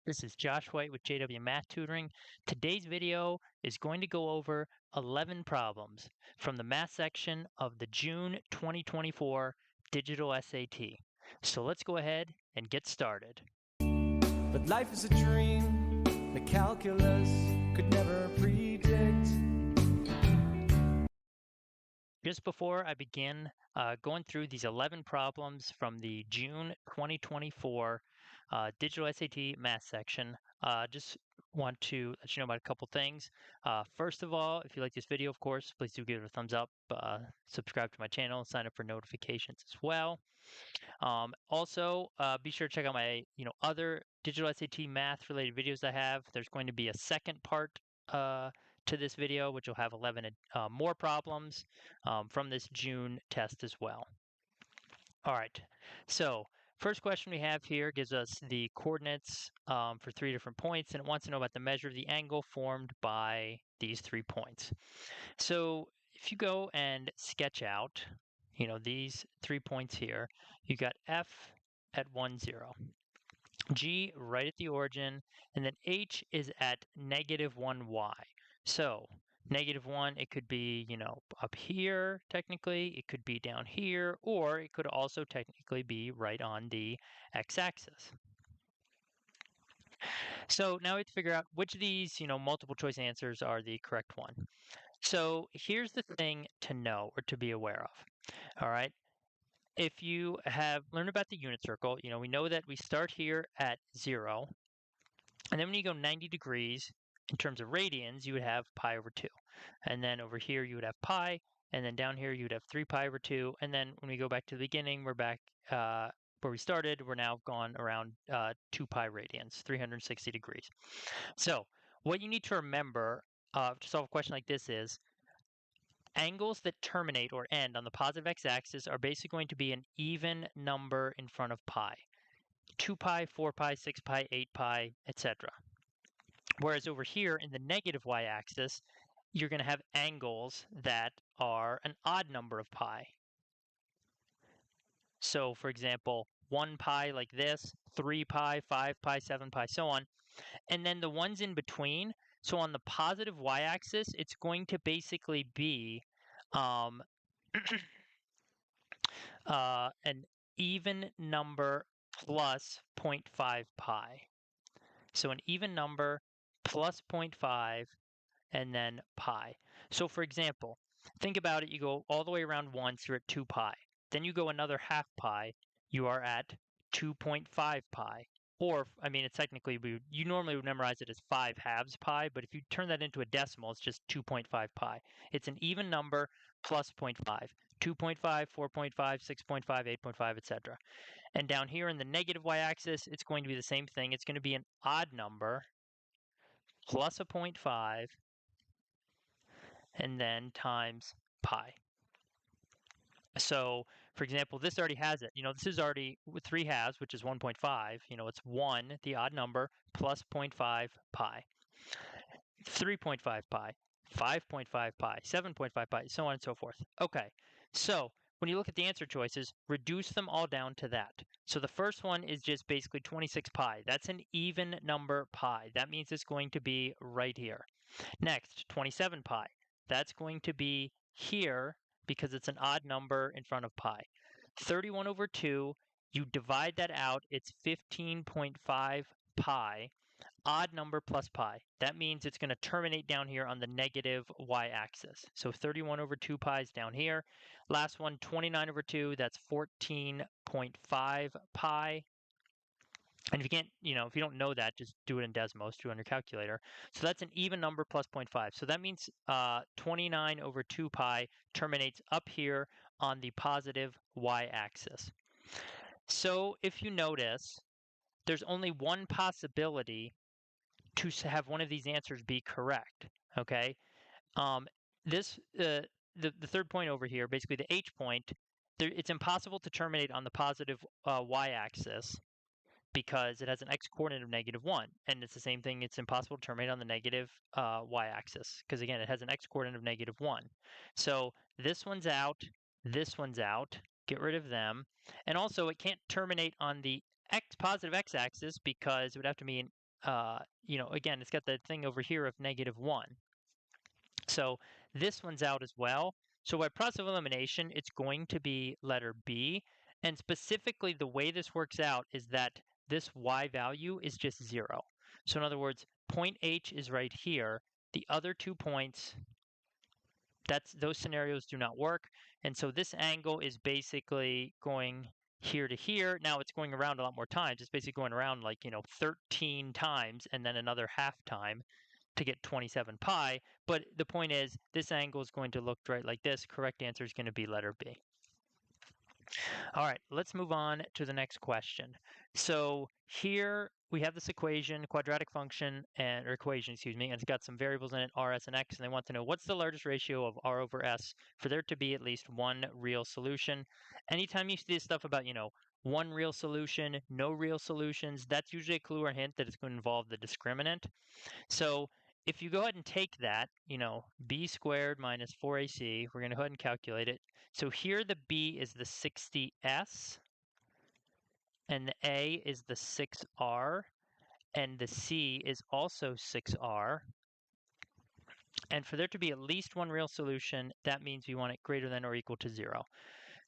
This is Josh White with JW Math Tutoring. Today's video is going to go over 11 problems from the math section of the June 2024 Digital SAT. So let's go ahead and get started. But life is a dream the calculus could never predict. Just before I begin going through these 11 problems from the June 2024 Digital SAT Math section, just want to let you know about a couple things. First of all, if you like this video, of course, please do give it a thumbs up, subscribe to my channel, sign up for notifications as well. Also, be sure to check out my other Digital SAT Math related videos I have. There's going to be a second part to this video, which will have 11 more problems from this June test as well. All right, so first question we have here gives us the coordinates for 3 different points, and it wants to know about the measure of the angle formed by these 3 points. So if you go and sketch out, these 3 points here, you got F at 1, 0. G right at the origin, and then H is at -1y. So -1, it could be, up here technically, it could be down here, or it could also technically be right on the x-axis. So now we have to figure out which of these, multiple choice answers are the correct one. So here's the thing to know or to be aware of. All right. If you have learned about the unit circle, we know that we start here at 0. And then when you go 90 degrees in terms of radians, you would have pi over 2. And then over here, you would have pi. And then down here, you would have 3 pi over 2. And then when we go back to the beginning, we're back where we started. We're now gone around 2 pi radians, 360 degrees. So what you need to remember to solve a question like this is angles that terminate or end on the positive x-axis are basically going to be an even number in front of pi. 2 pi, 4 pi, 6 pi, 8 pi, etc. Whereas over here in the negative y-axis, you're going to have angles that are an odd number of pi. So for example, 1 pi like this, 3 pi, 5 pi, 7 pi, so on. And then the ones in between, so on the positive y-axis, it's going to basically be an even number plus 0.5 pi. So an even number plus 0.5 and then pi. So for example, think about it, you go all the way around once, you're at 2 pi. Then you go another half pi, you are at 2.5 pi. Or, it's technically, you normally would memorize it as 5 halves pi, but if you turn that into a decimal, it's just 2.5 pi. It's an even number plus 0.5. 2.5, 4.5, 6.5, 8.5, etc. And down here in the negative y-axis, it's going to be the same thing. It's going to be an odd number plus a 0.5 and then times pi. So, for example, this already has it. This is already 3 halves, which is 1.5. It's 1, the odd number, plus 0.5 pi. 3.5 pi, 5.5 pi, 7.5 pi, so on and so forth. Okay, so when you look at the answer choices, reduce them all down to that. So the first one is just basically 26 pi. That's an even number pi. That means it's going to be right here. Next, 27 pi. That's going to be here because it's an odd number in front of pi. 31 over 2, you divide that out, it's 15.5 pi. Odd number plus pi. That means it's going to terminate down here on the negative y-axis. So 31 over 2 pi is down here. Last one, 29 over 2, that's 14.5 pi. And if you can't, if you don't know that, just do it in Desmos, do it on your calculator. So that's an even number plus 0.5. So that means 29 over 2 pi terminates up here on the positive y-axis. So if you notice, there's only one possibility to have one of these answers be correct, okay? The third point over here, basically the H point, it's impossible to terminate on the positive y-axis because it has an x-coordinate of -1. And it's the same thing, it's impossible to terminate on the negative y-axis because, again, it has an x-coordinate of -1. So this one's out, get rid of them. And also, it can't terminate on the positive x-axis because it would have to be again, it's got the thing over here of -1. So this one's out as well. So by process of elimination, it's going to be letter B. And specifically, the way this works out is that this y value is just 0. So in other words, point H is right here. The other 2 points, those scenarios do not work. And so this angle is basically going here to here. Now it's going around a lot more times. It's basically going around like, 13 times and then another half time to get 27 pi. But the point is, this angle is going to look right like this. Correct answer is going to be letter B. All right, let's move on to the next question. So here we have this equation, quadratic function, or equation, excuse me, and it's got some variables in it, r, s, and x, and they want to know what's the largest ratio of r over s for there to be at least one real solution. Anytime you see this stuff about, one real solution, no real solutions, that's usually a clue or hint that it's going to involve the discriminant. So if you go ahead and take that, b squared minus 4ac, we're going to go ahead and calculate it. So here the b is the 60s, and the a is the 6r, and the c is also 6r. And for there to be at least one real solution, that means we want it greater than or equal to 0.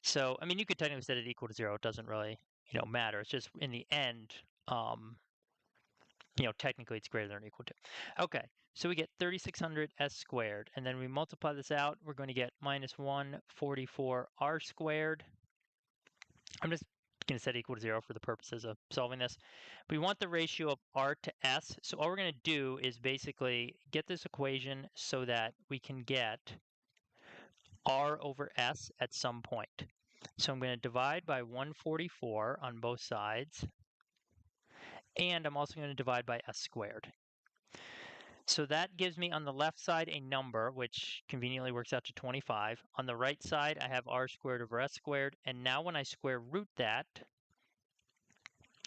So, I mean, you could technically set it equal to 0. It doesn't really, matter. It's just in the end, technically it's greater than or equal to. Okay, so we get 3600 s squared, and then we multiply this out, we're going to get minus 144 r squared. I'm just going to set equal to 0 for the purposes of solving this. We want the ratio of r to s, so all we're going to do is basically get this equation so that we can get r over s at some point. So I'm going to divide by 144 on both sides, and I'm also going to divide by s squared. So that gives me on the left side a number, which conveniently works out to 25. On the right side, I have r squared over s squared. And now when I square root that,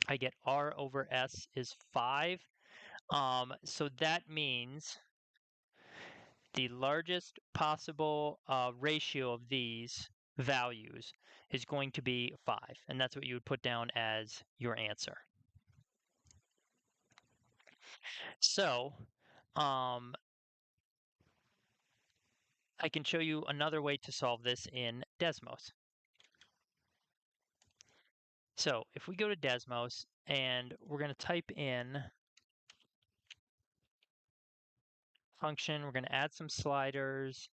I get r over s is 5. So that means the largest possible ratio of these values is going to be 5. And that's what you would put down as your answer. So, I can show you another way to solve this in Desmos. So if we go to Desmos and we're going to type in function, we're going to add some sliders.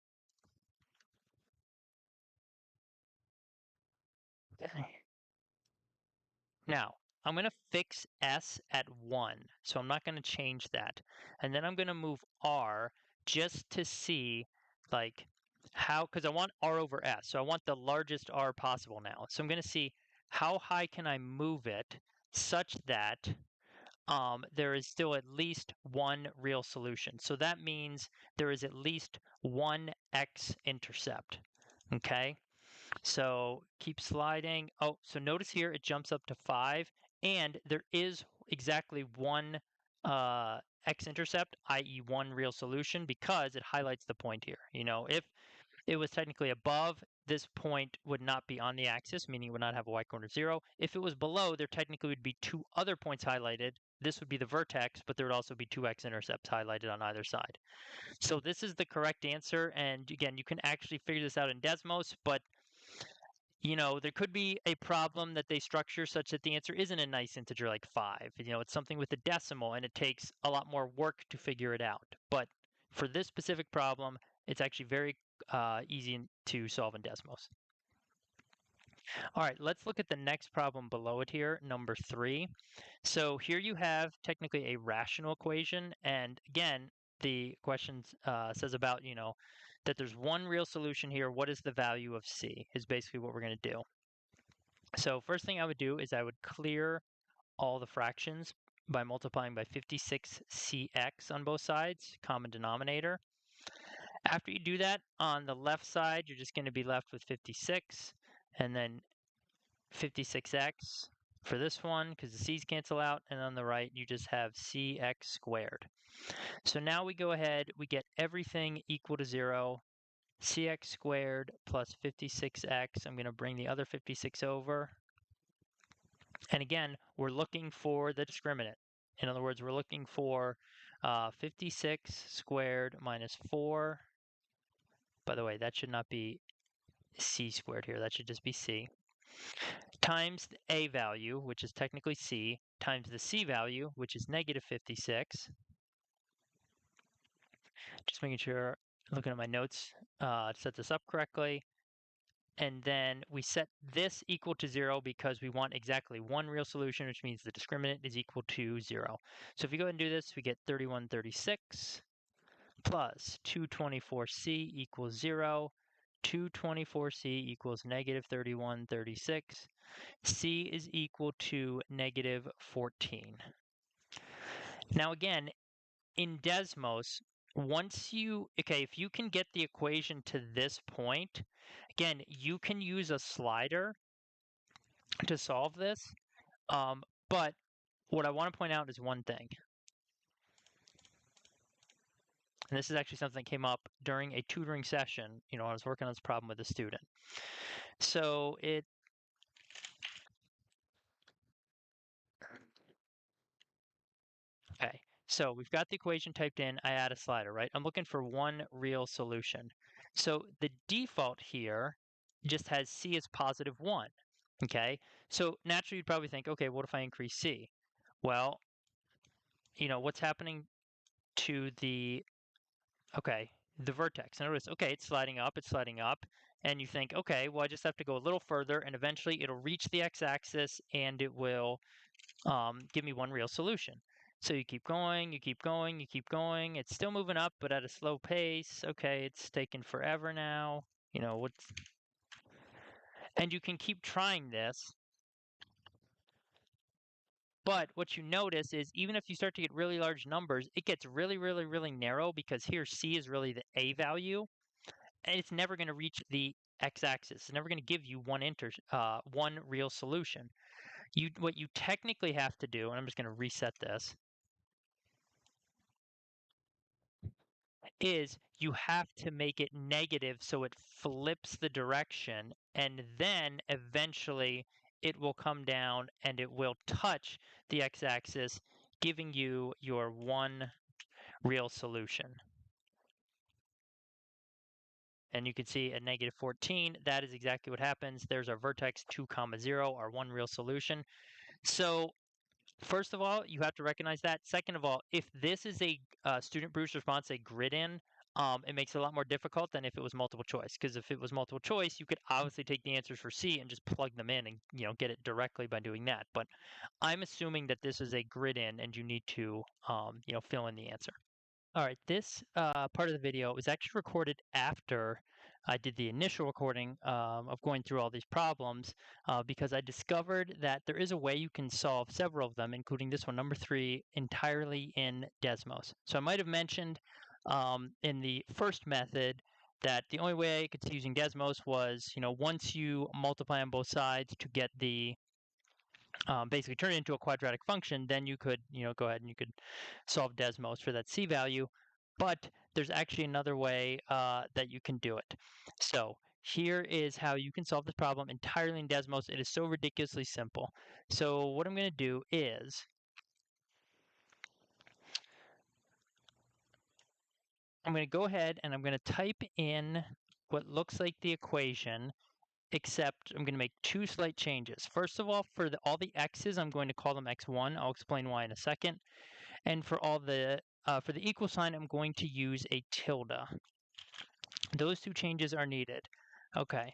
Okay. Now, I'm going to fix s at 1, so I'm not going to change that. And then I'm going to move r just to see like how, because I want r over s, so I want the largest r possible now. So I'm going to see how high can I move it such that there is still at least one real solution. So that means there is at least one x-intercept, okay? So keep sliding. Oh, so notice here it jumps up to 5, and there is exactly one x-intercept, i.e. one real solution, because it highlights the point here. If it was technically above, this point would not be on the axis, meaning it would not have a y-coordinate of 0. If it was below, there technically would be 2 other points highlighted. This would be the vertex, but there would also be 2 x-intercepts highlighted on either side. So this is the correct answer, and again, you can actually figure this out in Desmos, but there could be a problem that they structure such that the answer isn't a nice integer like 5. It's something with a decimal, and it takes a lot more work to figure it out. But for this specific problem, it's actually very easy to solve in Desmos. All right, let's look at the next problem below it here, number 3. So here you have technically a rational equation, and again, the question says about, that there's one real solution here. What is the value of c is basically what we're going to do. So first thing I would do is I would clear all the fractions by multiplying by 56cx on both sides, common denominator. After you do that, on the left side, you're just going to be left with 56, and then 56x for this one, because the c's cancel out, and on the right, you just have cx squared. So now we go ahead, we get everything equal to 0, cx squared plus 56x. I'm going to bring the other 56 over. And again, we're looking for the discriminant. In other words, we're looking for 56 squared minus 4. By the way, that should not be c squared here. That should just be c. Times the a value, which is technically c, times the c value, which is negative 56. Just making sure, looking at my notes, to set this up correctly. And then we set this equal to 0 because we want exactly one real solution, which means the discriminant is equal to 0. So if we go ahead and do this, we get 3136 plus 224c equals 0. 224c equals negative 3136. C is equal to negative 14. Now again, in Desmos, if you can get the equation to this point, again, you can use a slider to solve this. But what I want to point out is one thing. And this is actually something that came up during a tutoring session. I was working on this problem with a student. So okay. So we've got the equation typed in. I add a slider, right? I'm looking for one real solution. So the default here just has c as positive 1. Okay. So naturally, you'd probably think, okay, what if I increase c? Well, what's happening to the vertex? Notice, okay, it's sliding up, and you think, okay, well, I just have to go a little further, and eventually it'll reach the x-axis, and it will give me one real solution. So you keep going, you keep going, you keep going. It's still moving up, but at a slow pace. Okay, it's taking forever now. And you can keep trying this. But what you notice is even if you start to get really large numbers, it gets really, really, really narrow because here c is really the a value, and it's never going to reach the x-axis. It's never going to give you one real solution. What you technically have to do, and I'm just going to reset this, is you have to make it negative so it flips the direction, and then eventually it will come down and it will touch the x-axis, giving you your one real solution. And you can see at negative 14, that is exactly what happens. There's our vertex 2, 0, our one real solution. So first of all, you have to recognize that. Second of all, if this is a student Bruce response, a grid-in, it makes it a lot more difficult than if it was multiple choice. Because if it was multiple choice, you could obviously take the answers for C and just plug them in and get it directly by doing that. But I'm assuming that this is a grid-in and you need to fill in the answer. All right, this part of the video was actually recorded after I did the initial recording of going through all these problems because I discovered that there is a way you can solve several of them, including this one, number 3, entirely in Desmos. So I might have mentioned in the first method that the only way I could see using Desmos was, once you multiply on both sides to get the basically turn it into a quadratic function, then you could, go ahead and you could solve Desmos for that c value. But there's actually another way that you can do it. So here is how you can solve this problem entirely in Desmos. It is so ridiculously simple. So what I'm going to do is I'm going to go ahead and I'm going to type in what looks like the equation, except I'm going to make two slight changes. First of all, for all the x's, I'm going to call them x1. I'll explain why in a second. And for the equal sign, I'm going to use a tilde. Those two changes are needed. Okay.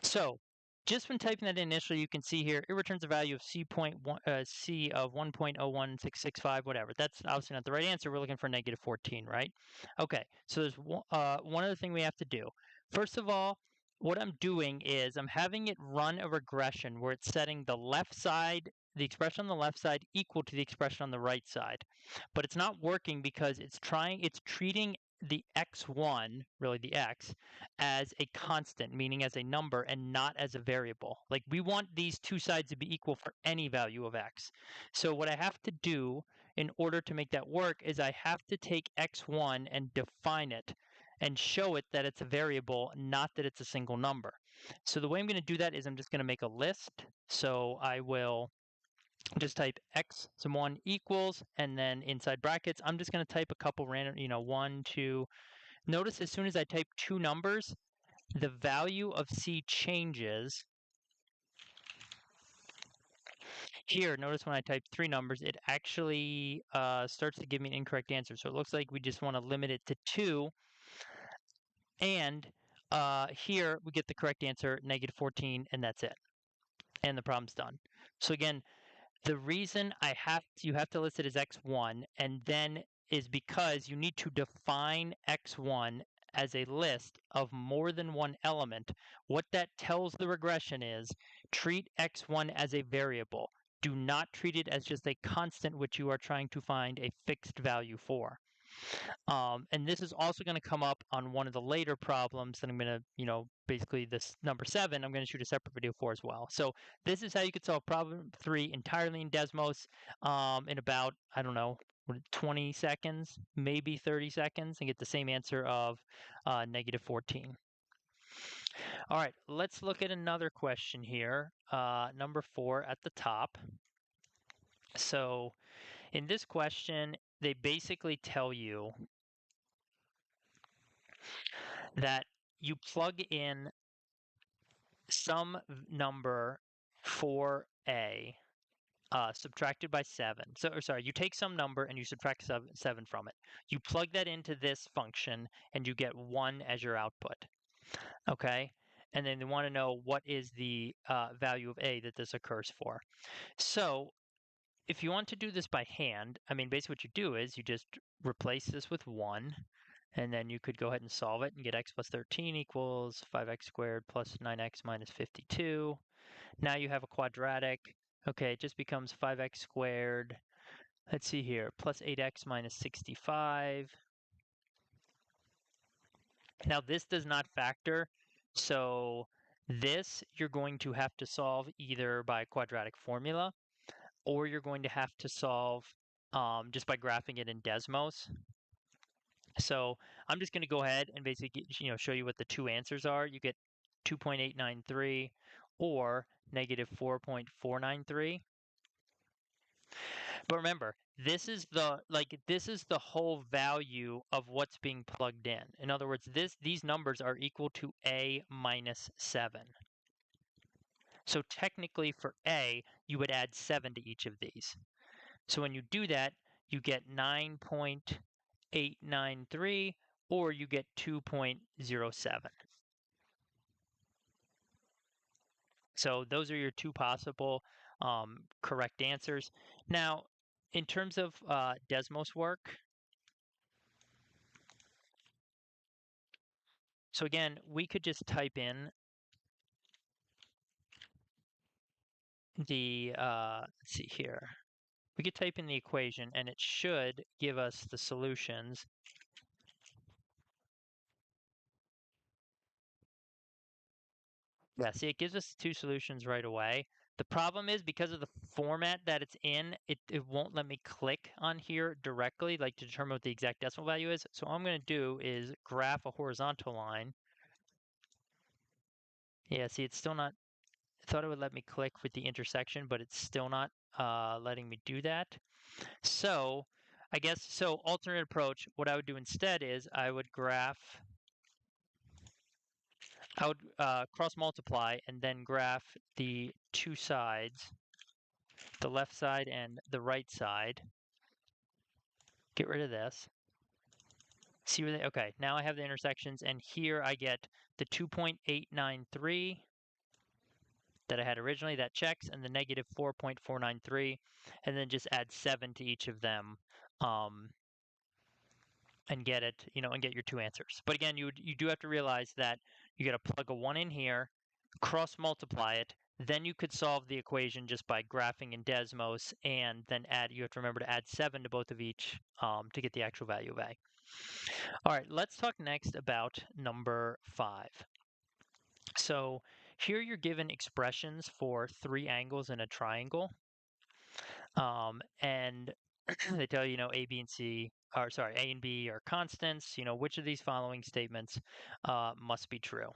So just when typing that in initially, you can see here it returns a value of c of 1.016665, whatever. That's obviously not the right answer. We're looking for negative 14, right? Okay. So there's one other thing we have to do. First of all, what I'm doing is I'm having it run a regression where it's setting the left side, the expression on the left side equal to the expression on the right side. But it's not working because it's treating the x1, really the x, as a constant, meaning as a number and not as a variable. Like we want these two sides to be equal for any value of x. So what I have to do in order to make that work is I have to take x1 and define it and show it that it's a variable, not that it's a single number. So the way I'm going to do that is I'm just going to make a list. So I will just type x sum 1 equals, and then inside brackets, I'm just going to type a couple random, 1, 2. Notice as soon as I type two numbers, the value of C changes. Here, notice when I type three numbers, it actually starts to give me an incorrect answer. So it looks like we just want to limit it to 2. And here we get the correct answer, negative 14, and that's it. And the problem's done. So again, the reason you have to list it as x1 and then is because you need to define x1 as a list of more than one element. What that tells the regression is treat x1 as a variable. Do not treat it as just a constant which you are trying to find a fixed value for. And this is also going to come up on one of the later problems that I'm going to, basically this number 7, I'm going to shoot a separate video for as well. So this is how you could solve problem 3 entirely in Desmos in about, I don't know, 20 seconds, maybe 30 seconds, and get the same answer of negative 14. All right, let's look at another question here, number 4 at the top. So in this question, they basically tell you that you plug in some number for a subtracted by 7. So, or sorry, you take some number and you subtract 7 from it. You plug that into this function and you get 1 as your output. Okay? And then they want to know what is the value of a that this occurs for. So if you want to do this by hand, I mean, basically what you do is you just replace this with 1. And then you could go ahead and solve it and get x plus 13 equals 5x squared plus 9x minus 52. Now you have a quadratic. Okay, it just becomes 5x squared. Let's see here, plus 8x minus 65. Now this does not factor, so this you're going to have to solve either by quadratic formula or you're going to have to solve just by graphing it in Desmos. So I'm just going to go ahead and basically show you what the two answers are. You get 2.893 or negative 4.493. But remember, this is the whole value of what's being plugged in. In other words, these numbers are equal to a minus 7. So technically for a, you would add 7 to each of these. So when you do that, you get 9.893 or you get 2.07. So those are your two possible correct answers. Now, in terms of Desmos work, so again, we could just type in the, let's see here. We could type in the equation and it should give us the solutions. Yeah, see, it gives us two solutions right away. The problem is because of the format that it's in, it won't let me click on here directly, like to determine what the exact decimal value is. So all I'm going to do is graph a horizontal line. Yeah, see, it's still not, I thought it would let me click with the intersection, but it's still not letting me do that. So I guess, so alternate approach, what I would do instead is I would cross multiply and then graph the two sides, the left side and the right side. Get rid of this. See where okay, now I have the intersections and here I get the 2.893 that I had originally, that checks, and the negative 4.493, and then just add 7 to each of them and get it, and get your two answers. But again, you do have to realize that you got to plug a 1 in here, cross multiply it, then you could solve the equation just by graphing in Desmos, and then you have to remember to add 7 to both of each to get the actual value of A. All right, let's talk next about number 5. So here you're given expressions for 3 angles in a triangle. And they tell you, A, B, and C, or sorry, A and B are constants. Which of these following statements must be true?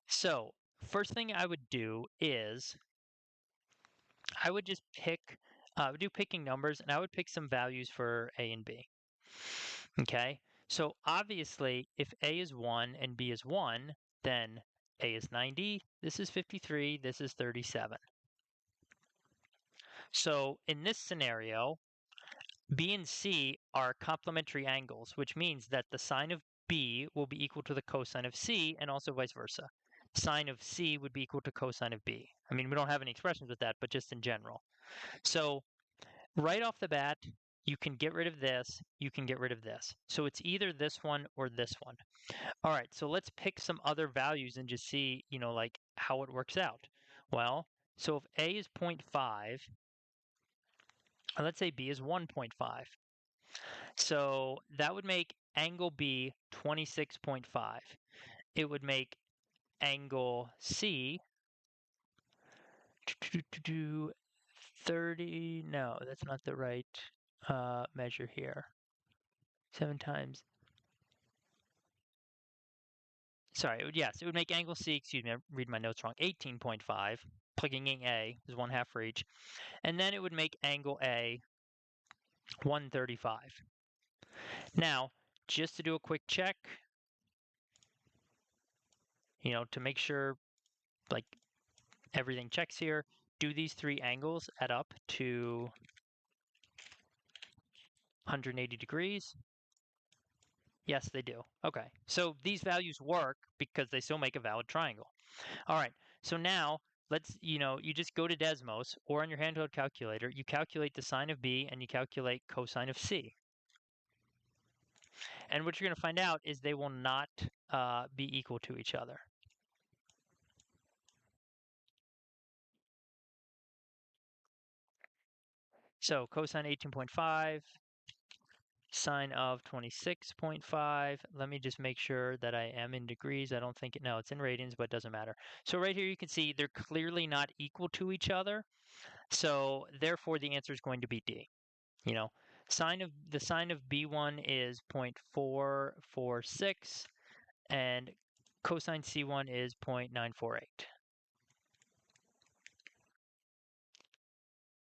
So first thing I would do is I would just pick, do picking numbers, and I would pick some values for A and B. Okay, so obviously, if A is 1 and B is 1, then A is 90, this is 53, this is 37. So in this scenario, B and C are complementary angles, which means that the sine of B will be equal to the cosine of C, and also vice versa. Sine of C would be equal to cosine of B. I mean, we don't have any expressions with that, but just in general. So right off the bat, you can get rid of this, you can get rid of this. So it's either this one or this one. All right, so let's pick some other values and just see, like how it works out. Well, so if A is 0.5, let's say B is 1.5. So that would make angle B 26.5. It would make angle C 30. No, that's not the right measure here. 7 times. Sorry, it would make angle C, excuse me, I read my notes wrong, 18.5. Plugging in A is 1/2 for each. And then it would make angle A 135. Now, just to do a quick check, to make sure like everything checks here, do these three angles add up to 180 degrees? Yes, they do. Okay, so these values work because they still make a valid triangle. All right, so now let's, you just go to Desmos or on your handheld calculator, you calculate the sine of B and you calculate cosine of C. And what you're going to find out is they will not be equal to each other. So cosine 18.5, sine of 26.5. Let me just make sure that I am in degrees. I don't think no, it's in radians, but it doesn't matter. So right here you can see they're clearly not equal to each other. So therefore the answer is going to be D. The sine of B1 is 0.446 and cosine C1 is 0.948.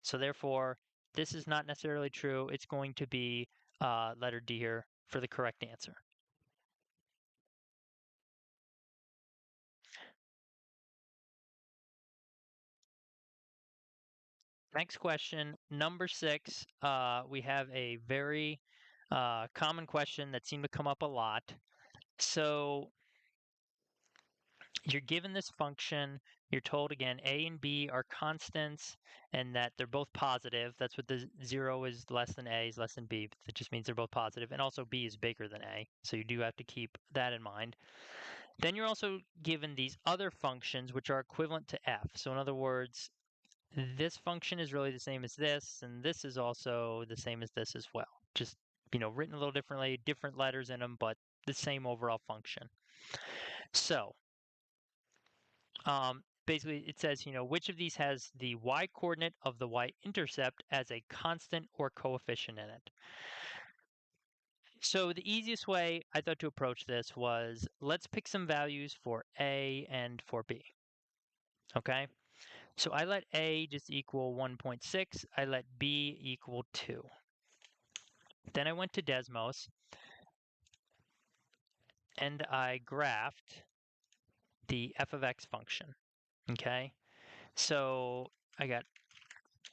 So therefore, this is not necessarily true. It's going to be letter D here for the correct answer. Next question, number 6. We have a very common question that seemed to come up a lot. So you're given this function. You're told again, A and B are constants and that they're both positive. That's what the 0 is less than A is less than B. That just means they're both positive. And also B is bigger than A. So you do have to keep that in mind. Then you're also given these other functions which are equivalent to f. So in other words, this function is really the same as this, and this is also the same as this as well. Just, written a little differently, different letters in them, but the same overall function. So, basically it says, which of these has the y-coordinate of the y-intercept as a constant or coefficient in it? So the easiest way I thought to approach this was, let's pick some values for A and for B. Okay? So I let A just equal 1.6. I let B equal 2. Then I went to Desmos and I graphed the f of x function. Okay? So I got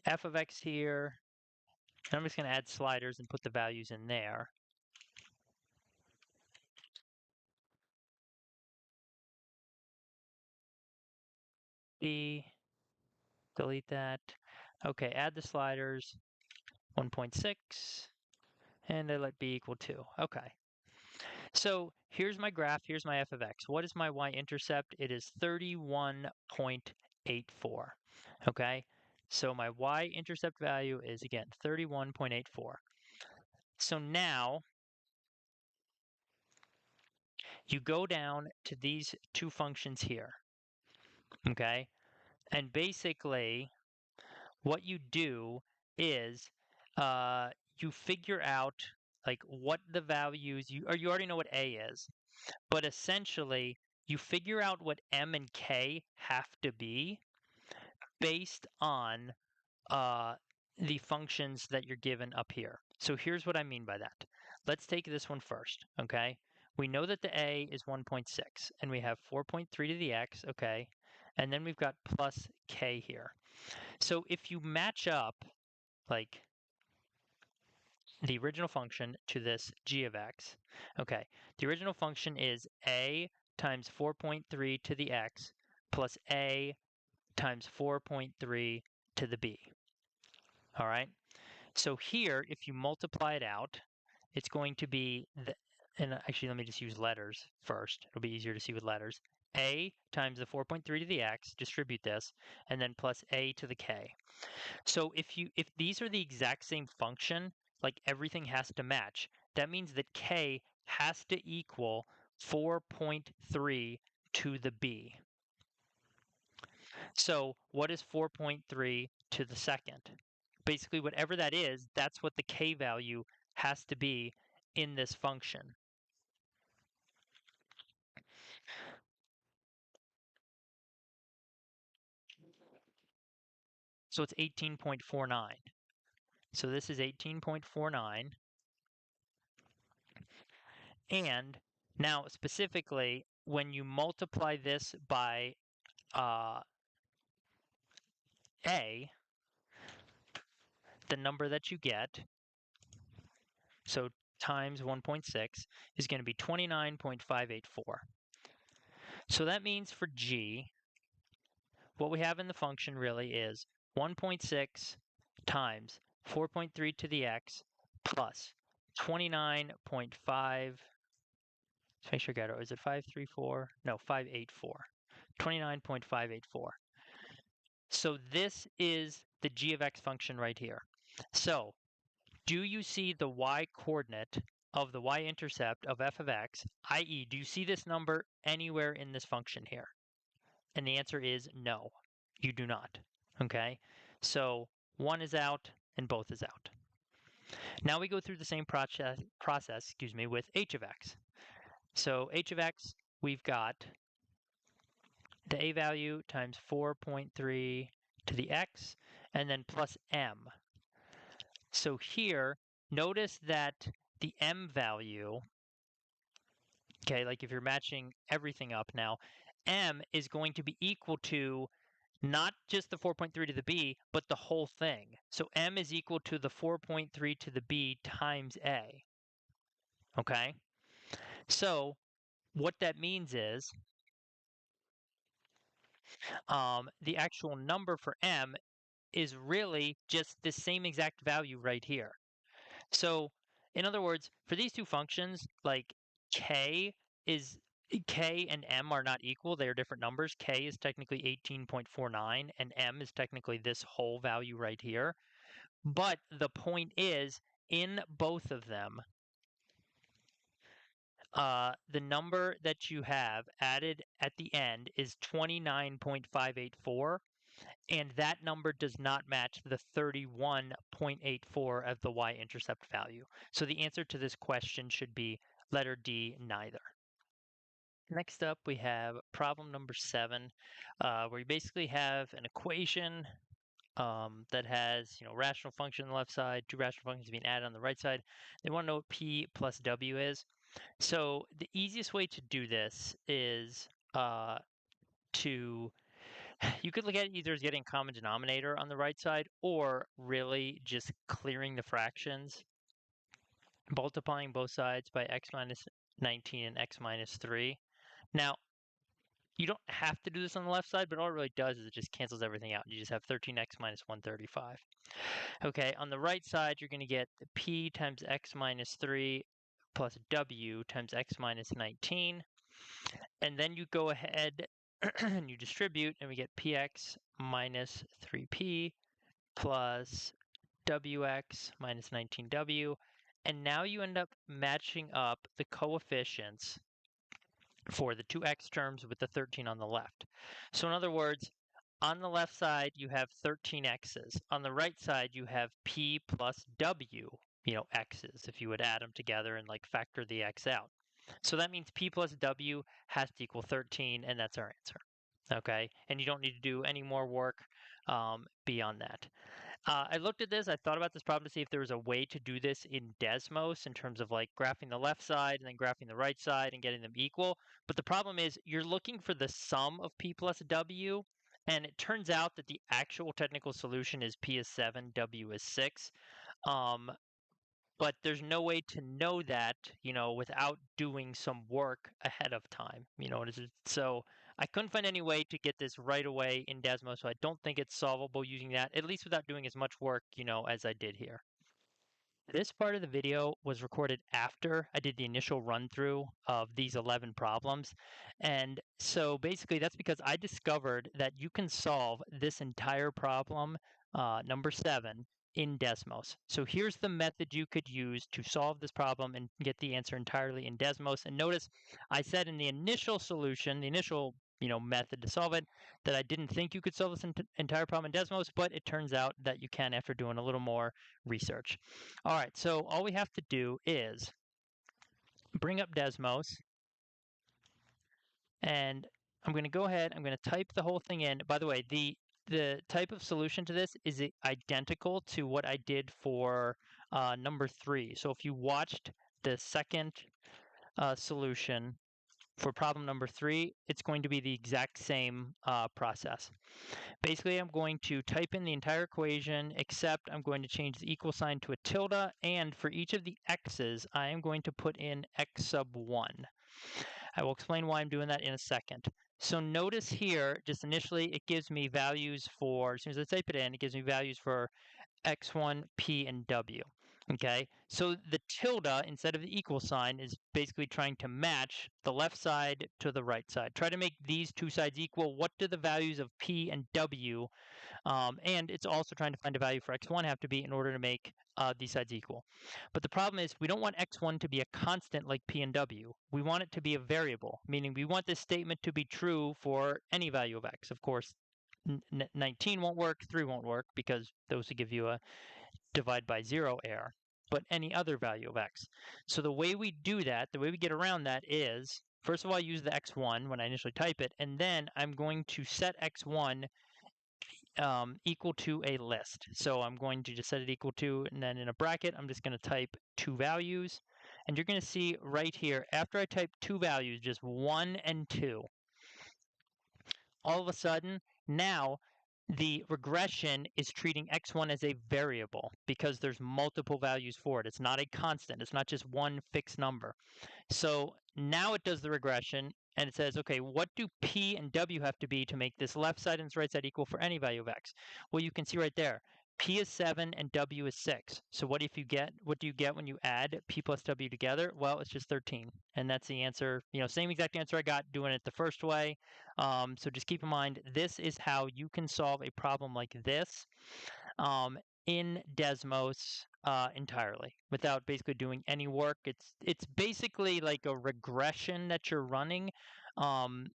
f of x here. And I'm just going to add sliders and put the values in there. B, delete that. Okay, add the sliders. 1.6. And I let b equal 2. Okay. So here's my graph. Here's my f of x. What is my y-intercept? It is 31.84. Okay. So my y-intercept value is, again, 31.84. So now you go down to these two functions here. Okay. And basically what you do is you figure out like what the values you already know what A is, but essentially you figure out what M and K have to be based on uh, the functions that you're given up here. So here's what I mean by that. Let's take this one first, okay? We know that the a is 1.6, and we have 4.3 to the x, okay? And then we've got plus k here. So if you match up, like, the original function to this g of x, okay, the original function is a times 4.3 to the x plus a times 4.3 to the b. All right. So here, if you multiply it out, it's going to be, and actually let me just use letters first. It'll be easier to see with letters. A times the 4.3 to the x, distribute this, and then plus a to the k. So if these are the exact same function, like everything has to match, that means that k has to equal 4.3 to the b. So what is 4.3 to the second? Basically, whatever that is, that's what the k value has to be in this function. So it's 18.49. So this is 18.49. And now specifically, when you multiply this by a, the number that you get, so times 1.6, is going to be 29.584. So that means for g, what we have in the function really is 1.6 times 4.3 to the x plus 29.5. Let's make sure I got it. Is it 534? No, 584. 29.584. So this is the g of x function right here. So do you see the y coordinate of the y-intercept of f of x, i.e., do you see this number anywhere in this function here? And the answer is no, you do not. Okay, so one is out and both is out. Now we go through the same process, with h of x. So h of x, we've got the a value times 4.3 to the x, and then plus m. So here, notice that the m value, okay, like if you're matching everything up now, m is going to be equal to not just the 4.3 to the b, but the whole thing. So m is equal to the 4.3 to the b times a. Okay? So what that means is the actual number for m is really just the same exact value right here. So in other words, for these two functions, like k and m are not equal. They are different numbers. K is technically 18.49 and m is technically this whole value right here. But the point is, in both of them, the number that you have added at the end is 29.584, and that number does not match the 31.84 of the y-intercept value. So the answer to this question should be letter D, neither. Next up, we have problem number 7, where you basically have an equation that has, rational function on the left side, two rational functions being added on the right side. They want to know what p plus w is. So the easiest way to do this is you could look at it either as getting a common denominator on the right side or really just clearing the fractions, multiplying both sides by x minus 19 and x minus 3. Now, you don't have to do this on the left side, but all it really does is it just cancels everything out. You just have 13x minus 135. Okay, on the right side, you're going to get p times x minus 3 plus w times x minus 19. And then you go ahead and you distribute, and we get px minus 3p plus wx minus 19w. And now you end up matching up the coefficients for the two x terms with the 13 on the left. So in other words, on the left side, you have 13 x's. On the right side, you have p plus w, x's, if you would add them together and like factor the x out. So that means p plus w has to equal 13, and that's our answer. Okay, and you don't need to do any more work beyond that. I looked at this. I thought about this problem to see if there was a way to do this in Desmos in terms of like graphing the left side and then graphing the right side and getting them equal. But the problem is you're looking for the sum of P plus W, and it turns out that the actual technical solution is P is 7, W is 6. Um, but there's no way to know that, without doing some work ahead of time. So I couldn't find any way to get this right away in Desmo, so I don't think it's solvable using that, at least without doing as much work, as I did here. This part of the video was recorded after I did the initial run through of these 11 problems. And so basically that's because I discovered that you can solve this entire problem, number 7, in Desmos. So here's the method you could use to solve this problem and get the answer entirely in Desmos. And notice I said in the initial solution, the initial method to solve it, that I didn't think you could solve this entire problem in Desmos, but it turns out that you can after doing a little more research. All right, so all we have to do is bring up Desmos, and I'm going to go ahead, I'm going to type the whole thing in. By the way, the type of solution to this is identical to what I did for number 3. So if you watched the second solution for problem number 3, it's going to be the exact same process. Basically, I'm going to type in the entire equation, except I'm going to change the equal sign to a tilde, and for each of the x's, I am going to put in x sub 1. I will explain why I'm doing that in a second. So notice here, just initially, it gives me values for, as soon as I type it in, it gives me values for x1, p, and w. Okay, so the tilde instead of the equal sign is basically trying to match the left side to the right side. Try to make these two sides equal. What do the values of p and w, and it's also trying to find a value for x1 have to be in order to make these sides equal. But the problem is we don't want x1 to be a constant like p and w. We want it to be a variable, meaning we want this statement to be true for any value of x. Of course, 19 won't work, 3 won't work, because those would give you a divide by 0 error, but any other value of x. So the way we do that, the way we get around that is, first of all, I use the x1 when I initially type it, and then I'm going to set x1 equal to a list. So I'm going to just set it equal to, and then in a bracket, I'm just going to type 2 values. And you're going to see right here, after I type 2 values, just 1 and 2, all of a sudden, now the regression is treating x1 as a variable because there's multiple values for it. It's not a constant. It's not just one fixed number. So now it does the regression, and it says, okay, what do p and w have to be to make this left side and this right side equal for any value of x? Well, you can see right there, p is 7 and w is 6. So what do you get when you add p plus w together? Well, it's just 13. And that's the answer, same exact answer I got doing it the first way. So just keep in mind, this is how you can solve a problem like this in Desmos entirely without basically doing any work. It's basically like a regression that you're running on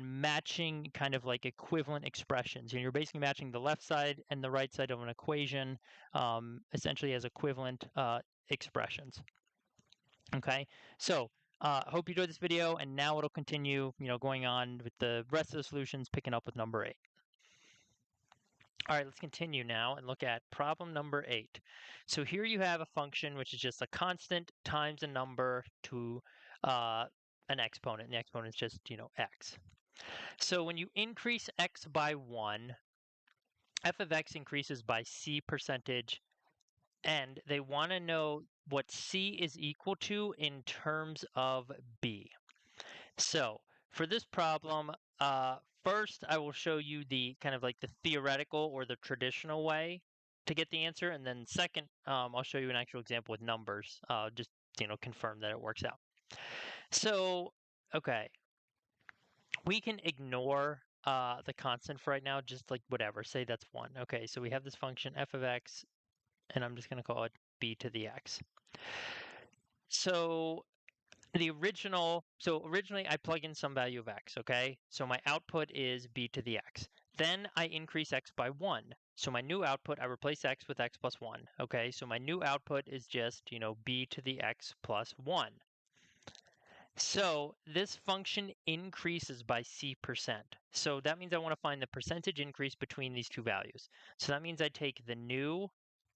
matching kind of like equivalent expressions. You're basically matching the left side and the right side of an equation essentially as equivalent expressions. Okay, so I hope you enjoyed this video, and now it'll continue, going on with the rest of the solutions, picking up with number 8. All right, let's continue now and look at problem number 8. So here you have a function which is just a constant times a number to an exponent, and the exponent is just, x. So when you increase x by 1, f of x increases by c percentage, and they want to know what c is equal to in terms of b. So for this problem, first I will show you the kind of like the theoretical or the traditional way to get the answer, and then second, I'll show you an actual example with numbers, just confirm that it works out. So, okay, we can ignore the constant for right now, just like whatever, say that's 1. Okay, so we have this function f of x, and I'm just going to call it b to the x. So originally I plug in some value of x, okay? So my output is b to the x. Then I increase x by 1. So my new output, I replace x with x plus 1, okay? So my new output is just, b to the x plus 1. So this function increases by c%. So that means I want to find the percentage increase between these two values. So that means I take the new,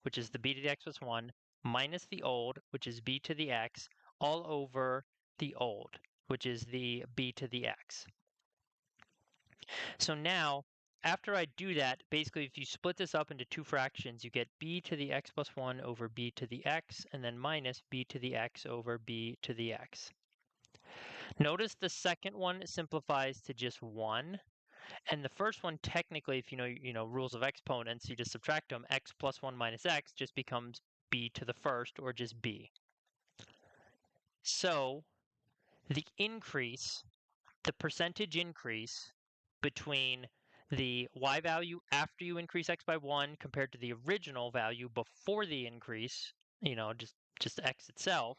which is the b to the x plus 1, minus the old, which is b to the x, all over the old, which is the b to the x. So now, after I do that, basically if you split this up into two fractions, you get b to the x plus 1 over b to the x, and then minus b to the x over b to the x. Notice the second one simplifies to just 1. And the first one, technically, if you know rules of exponents, you just subtract them. X plus 1 minus x just becomes b to the first, or just b. So the increase, the percentage increase between the y value after you increase x by 1 compared to the original value before the increase, just x itself,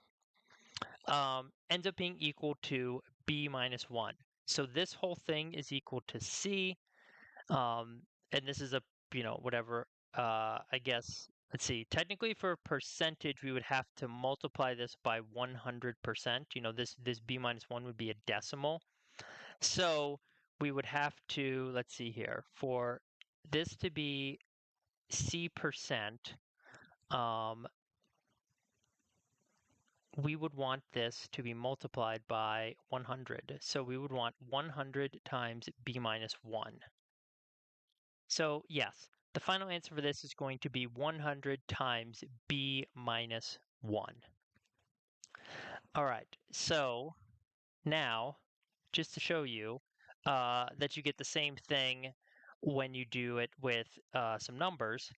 ends up being equal to b minus 1. So this whole thing is equal to c, and this is a, whatever, I guess, let's see, technically for percentage, we would have to multiply this by 100%. This b minus 1 would be a decimal. So we would have to, let's see here, for this to be c%, we would want this to be multiplied by 100. So we would want 100 times b minus 1. So yes, the final answer for this is going to be 100 times b minus 1. All right, so now, just to show you that you get the same thing when you do it with some numbers,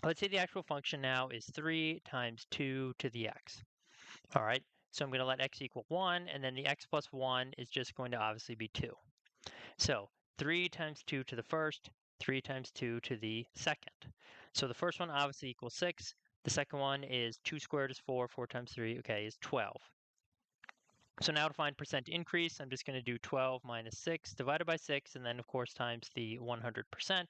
let's say the actual function now is 3 times 2 to the x. All right, so I'm going to let x equal 1, and then the x plus 1 is just going to obviously be 2. So 3 times 2 to the first, 3 times 2 to the second. So the first one obviously equals 6. The second one is 2 squared is 4, 4 times 3, okay, is 12. So now to find percent increase, I'm just going to do 12 minus 6 divided by 6, and then of course times the 100%.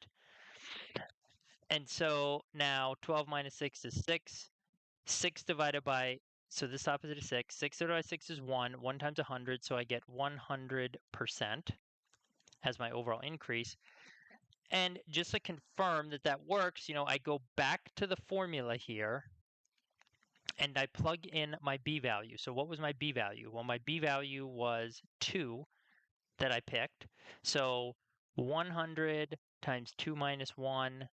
And so now 12 minus 6 is 6. 6 divided by, so this opposite is 6. 6 divided by 6 is 1. 1 times 100, so I get 100% as my overall increase. And just to confirm that that works, I go back to the formula here and I plug in my b value. So what was my b value? Well, my b value was 2 that I picked. So 100 times 2 minus 1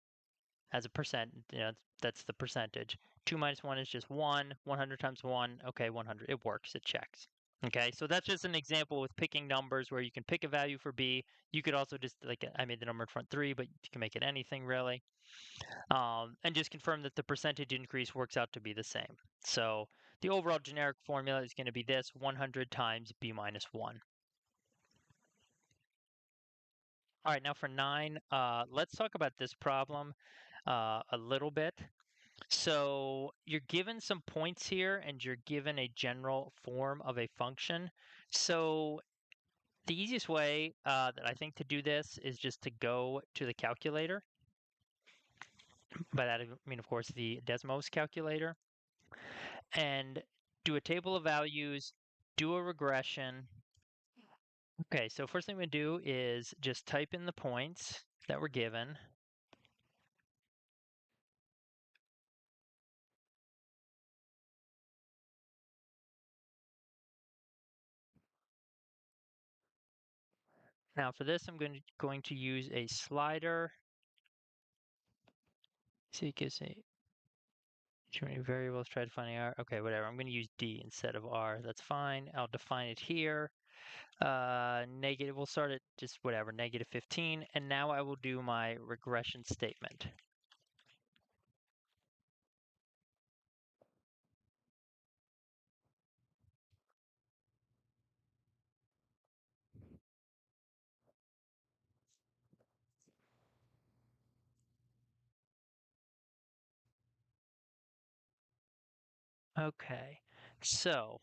as a percent, that's the percentage. 2 minus 1 is just 1. 100 times 1, okay, 100. It works. It checks. Okay, so that's just an example with picking numbers where you can pick a value for b. You could also just, like, I made the number in front 3, but you can make it anything really. And just confirm that the percentage increase works out to be the same. So the overall generic formula is going to be this: 100 times b minus 1. All right, now for 9, let's talk about this problem a little bit. So you're given some points here and you're given a general form of a function. So the easiest way that I think to do this is just to go to the calculator. By that I mean, of course, the Desmos calculator, and do a table of values, do a regression. Okay, so first thing I'm going to do is just type in the points that were given. Now for this, I'm going to use a slider. So you can see too many variables, try to find R. Okay, whatever. I'm going to use D instead of R. That's fine. I'll define it here. Negative, we'll start at just whatever, negative 15. And now I will do my regression statement. Okay, so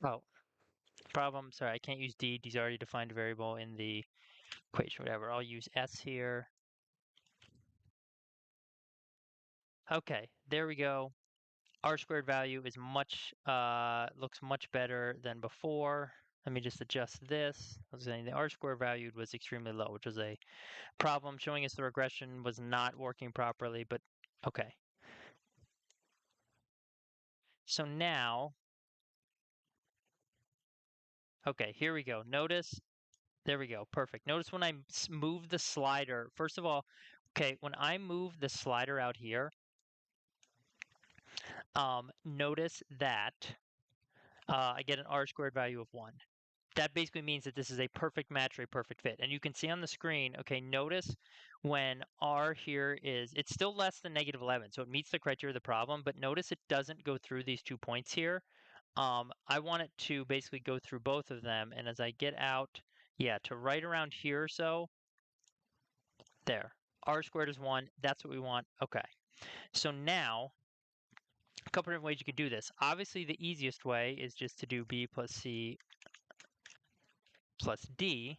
oh, problem, sorry, I can't use D. D's already defined a variable in the equation, whatever. I'll use S here. Okay, there we go. R squared value is looks much better than before. Let me just adjust this. I was saying the R squared value was extremely low, which was a problem showing us the regression was not working properly, but okay. So now, okay, here we go. Notice, there we go, perfect. Notice when I move the slider, first of all, okay, when I move the slider out here, notice that I get an R squared value of 1. That basically means that this is a perfect match or a perfect fit. And you can see on the screen, okay, notice when R here is, it's still less than negative 11, so it meets the criteria of the problem, but notice it doesn't go through these 2 points here. I want it to basically go through both of them, and as I get out, yeah, to right around here or so, there. R squared is 1, that's what we want, okay. So now, a couple different ways you can do this. Obviously, the easiest way is just to do B plus C plus D.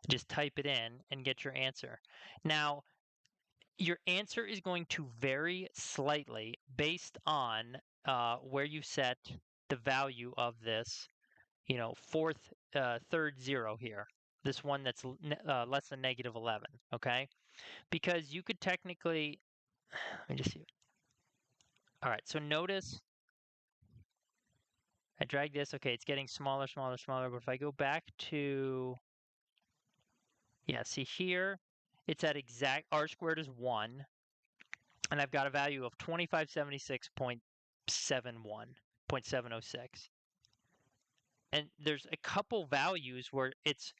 Just type it in and get your answer. Now, your answer is going to vary slightly based on where you set the value of this, third zero here. This one that's less than negative 11, okay? Because you could technically, let me just see. All right, so notice I drag this. Okay, it's getting smaller, smaller, smaller. But if I go back to, yeah, see here, it's at exact, R squared is 1. And I've got a value of 2576.71, 0.706. And there's a couple values where it's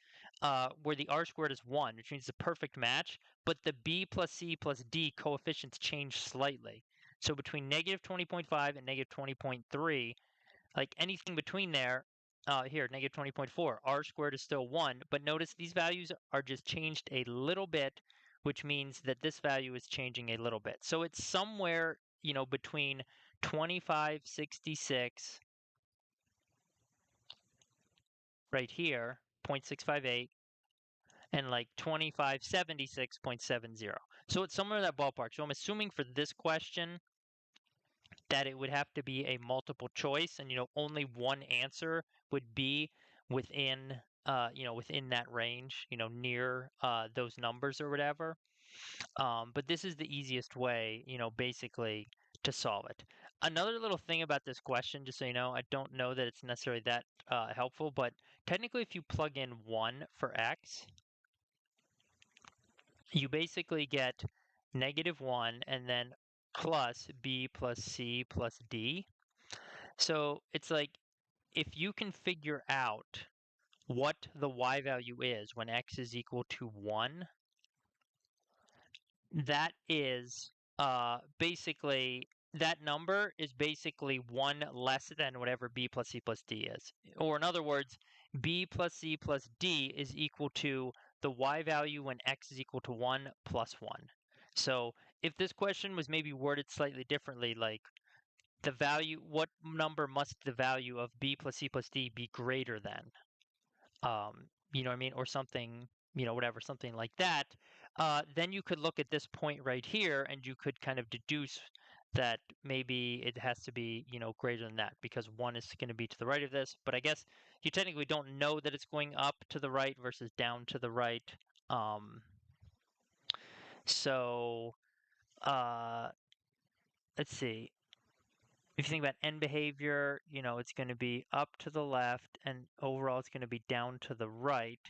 where the R squared is 1, which means it's a perfect match, but the B plus C plus D coefficients change slightly. So between negative 20.5 and negative 20.3, like anything between there, here, negative 20.4, R squared is still 1, but notice these values are just changed a little bit, which means that this value is changing a little bit. So it's somewhere, between 2566 right here, 0.658, and like 2576.70. So it's somewhere in that ballpark. So I'm assuming for this question that it would have to be a multiple choice, and only one answer would be within within that range, near those numbers or whatever. But this is the easiest way, basically to solve it. Another little thing about this question, just so you know, I don't know that it's necessarily that helpful, but technically if you plug in 1 for x, you basically get negative 1 and then plus b plus c plus d. So it's like if you can figure out what the y value is when x is equal to 1, that is basically that number is basically 1 less than whatever b plus c plus d is. Or in other words, b plus c plus d is equal to the y value when x is equal to 1 plus 1. So if this question was maybe worded slightly differently, like the value, what number must the value of b plus c plus d be greater than? You know what I mean? Or something, whatever, something like that. Then you could look at this point right here and you could kind of deduce that maybe it has to be, greater than that because 1 is going to be to the right of this. But I guess you technically don't know that it's going up to the right versus down to the right. So let's see. If you think about end behavior, it's going to be up to the left and overall it's going to be down to the right.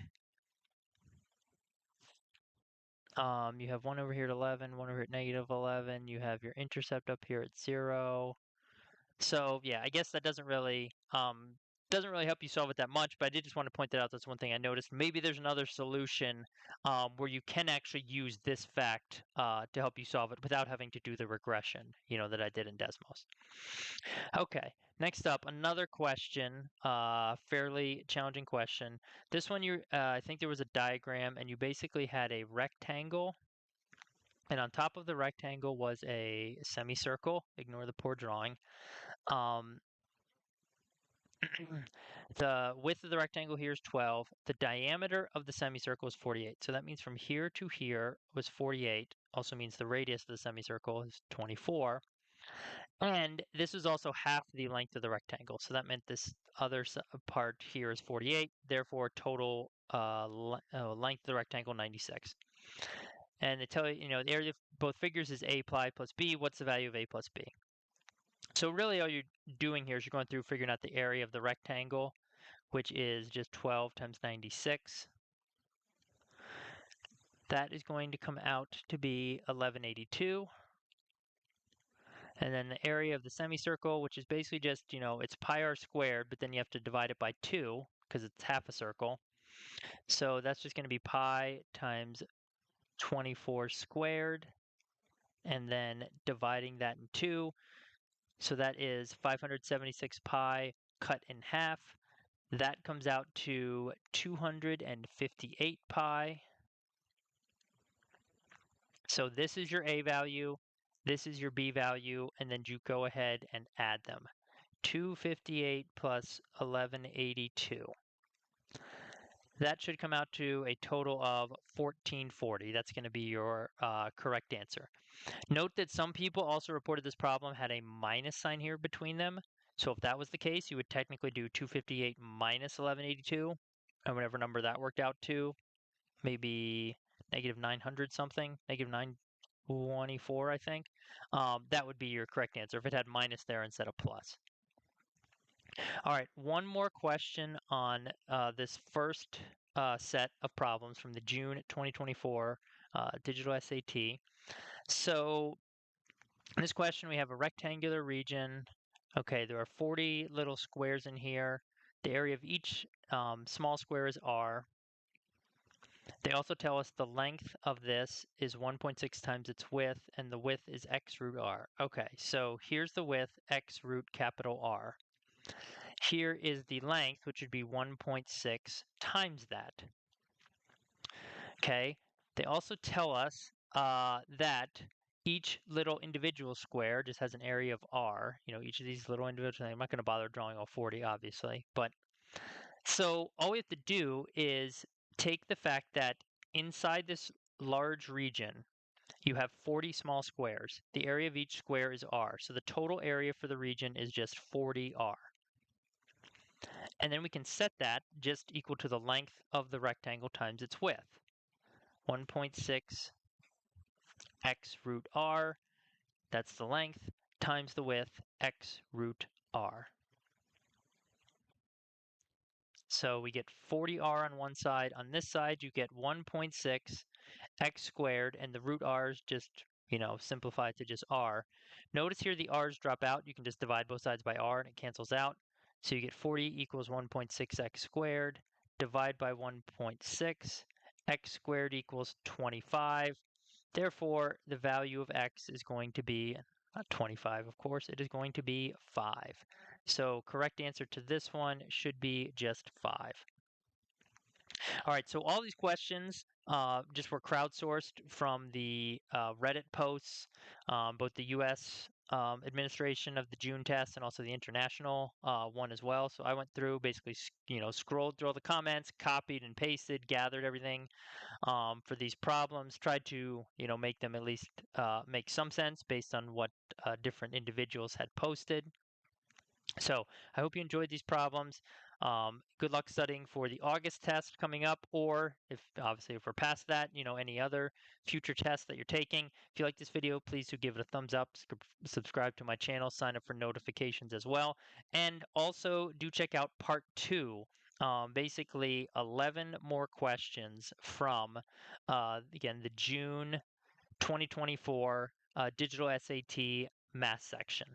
You have 1 over here at 11, 1 over here at negative 11. You have your intercept up here at 0. So yeah, I guess that doesn't really help you solve it that much, but I did just want to point that out. That's one thing I noticed. Maybe there's another solution where you can actually use this fact to help you solve it without having to do the regression, that I did in Desmos. Okay, next up, another question, fairly challenging question. This one, I think there was a diagram, and you basically had a rectangle, and on top of the rectangle was a semicircle. Ignore the poor drawing. Um, The width of the rectangle here is 12. The diameter of the semicircle is 48. So that means from here to here was 48. Also means the radius of the semicircle is 24. And this is also half the length of the rectangle. So that meant this other part here is 48. Therefore, total length of the rectangle 96. And they tell you, the area of both figures is a plus b. What's the value of a plus b? So really all you're doing here is you're going through figuring out the area of the rectangle, which is just 12 times 96. That is going to come out to be 1182. And then the area of the semicircle, which is basically just, it's pi r squared, but then you have to divide it by 2 because it's half a circle. So that's just going to be pi times 24 squared, and then dividing that in 2. So that is 576 pi cut in half. That comes out to 258 pi. So this is your A value, this is your B value, and then you go ahead and add them. 258 plus 1182. That should come out to a total of 1440. That's going to be your correct answer. Note that some people also reported this problem had a minus sign here between them. So if that was the case, you would technically do 258 minus 1182, and whatever number that worked out to, maybe negative 900 something, negative 924, I think. That would be your correct answer if it had minus there instead of plus. All right, one more question on this first set of problems from the June 2024 digital SAT. So in this question, we have a rectangular region. Okay, there are 40 little squares in here. The area of each small square is R. They also tell us the length of this is 1.6 times its width, and the width is x root r. Okay, so here's the width, x root capital R. Here is the length, which would be 1.6 times that. Okay, they also tell us that each little individual square just has an area of R. Each of these little individual, I'm not going to bother drawing all 40, obviously, but so all we have to do is take the fact that inside this large region, you have 40 small squares. The area of each square is R. So the total area for the region is just 40R. And then we can set that just equal to the length of the rectangle times its width. 1.6 x root R, that's the length, times the width, x root R. So we get 40R on one side. On this side, you get 1.6 x squared, and the root r's just, simplify to just r. Notice here the r's drop out. You can just divide both sides by r and it cancels out. So you get 40 equals 1.6 x squared. Divide by 1.6. X squared equals 25. Therefore, the value of x is going to be, not 25 of course, it is going to be 5. So correct answer to this one should be just 5. All right, so all these questions just were crowdsourced from the Reddit posts, both the U.S. Administration of the June test and also the international one as well. So I went through, basically, scrolled through all the comments, copied and pasted, gathered everything for these problems, tried to, make them at least make some sense based on what different individuals had posted. So I hope you enjoyed these problems. Good luck studying for the August test coming up, or if we're past that, any other future tests that you're taking. If you like this video, please do give it a thumbs up, subscribe to my channel, sign up for notifications as well. And also do check out part 2. Basically 11 more questions from, again, the June 2024 digital SAT math section.